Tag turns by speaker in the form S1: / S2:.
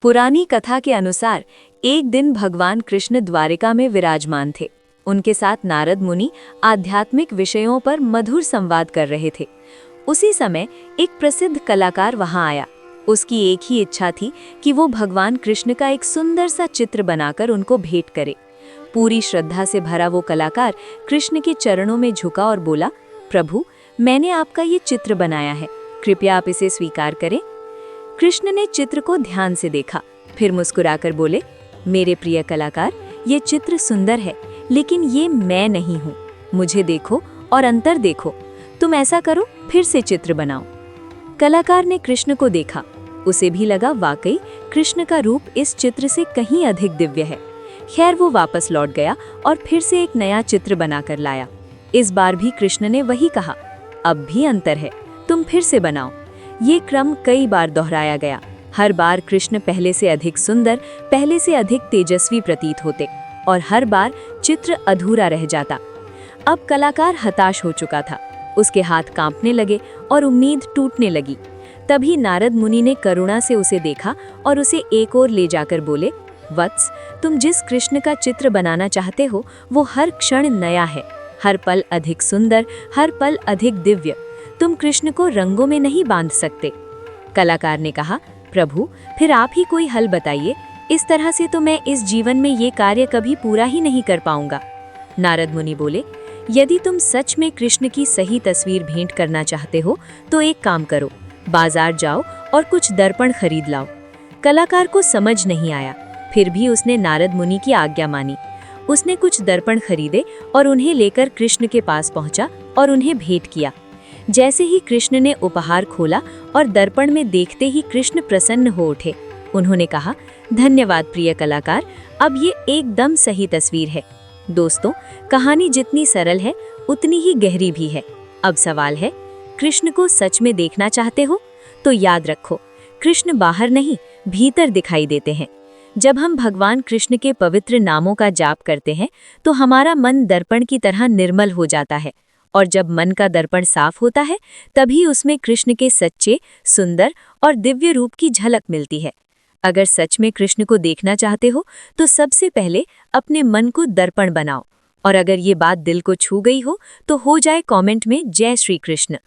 S1: पुरानी कथा के अनुसार एक दिन भगवान कृष्ण द्वारिका में विराजमान थे। उनके साथ नारद मुनि आध्यात्मिक विषयों पर मधुर संवाद कर रहे थे। उसी समय एक प्रसिद्ध कलाकार वहां आया। उसकी एक ही इच्छा थी कि वो भगवान कृष्ण का एक सुंदर सा चित्र बनाकर उनको भेंट करे। पूरी श्रद्धा से भरा वो कलाकार कृष्ण के चरणों में झुका और बोला, प्रभु, मैंने आपका ये चित्र बनाया है, कृपया आप इसे स्वीकार करें। कृष्ण ने चित्र को ध्यान से देखा, फिर मुस्कुराकर बोले, मेरे प्रिय कलाकार, ये चित्र सुंदर है, लेकिन ये मैं नहीं हूँ। मुझे देखो और अंतर देखो। तुम ऐसा करो, फिर से चित्र बनाओ। कलाकार ने कृष्ण को देखा। उसे भी लगा वाकई कृष्ण का रूप इस चित्र से कहीं अधिक दिव्य है। खैर, वो वापस लौट गया और फिर से एक नया चित्र बनाकर लाया। इस बार भी कृष्ण ने वही कहा, अब भी अंतर है, तुम फिर से बनाओ। ये क्रम कई बार दोहराया गया। हर बार कृष्ण पहले से अधिक सुंदर, पहले से अधिक तेजस्वी प्रतीत होते और हर बार चित्र अधूरा रह जाता। अब कलाकार हताश हो चुका था। उसके हाथ कांपने लगे और उम्मीद टूटने लगी। तभी नारद मुनि ने करुणा से उसे देखा और उसे एक ओर ले जाकर बोले, वत्स, तुम जिस कृष्ण का चित्र बनाना चाहते हो वो हर क्षण नया है, हर पल अधिक सुंदर, हर पल अधिक दिव्य। तुम कृष्ण को रंगों में नहीं बांध सकते। कलाकार ने कहा, प्रभु, फिर आप ही कोई हल बताइए। इस तरह से तो मैं इस जीवन में ये कार्य कभी पूरा ही नहीं कर पाऊंगा। नारद मुनि बोले, यदि तुम सच में कृष्ण की सही तस्वीर भेंट करना चाहते हो तो एक काम करो, बाजार जाओ और कुछ दर्पण खरीद लाओ। कलाकार को समझ नहीं आया, फिर भी उसने नारद मुनि की आज्ञा मानी। उसने कुछ दर्पण खरीदे और उन्हें लेकर कृष्ण के पास पहुंचा और उन्हें भेंट किया। जैसे ही कृष्ण ने उपहार खोला और दर्पण में देखते ही कृष्ण प्रसन्न हो उठे। उन्होंने कहा, धन्यवाद प्रिय कलाकार, अब ये एकदम सही तस्वीर है। दोस्तों, कहानी जितनी सरल है उतनी ही गहरी भी है। अब सवाल है, कृष्ण को सच में देखना चाहते हो? तो याद रखो, कृष्ण बाहर नहीं, भीतर दिखाई देते हैं। जब हम भगवान कृष्ण के पवित्र नामों का जाप करते हैं तो हमारा मन दर्पण की तरह निर्मल हो जाता है, और जब मन का दर्पण साफ होता है तभी उसमें कृष्ण के सच्चे, सुंदर और दिव्य रूप की झलक मिलती है। अगर सच में कृष्ण को देखना चाहते हो तो सबसे पहले अपने मन को दर्पण बनाओ, और अगर ये बात दिल को छू गई हो तो हो जाए कमेंट में जय श्री कृष्ण।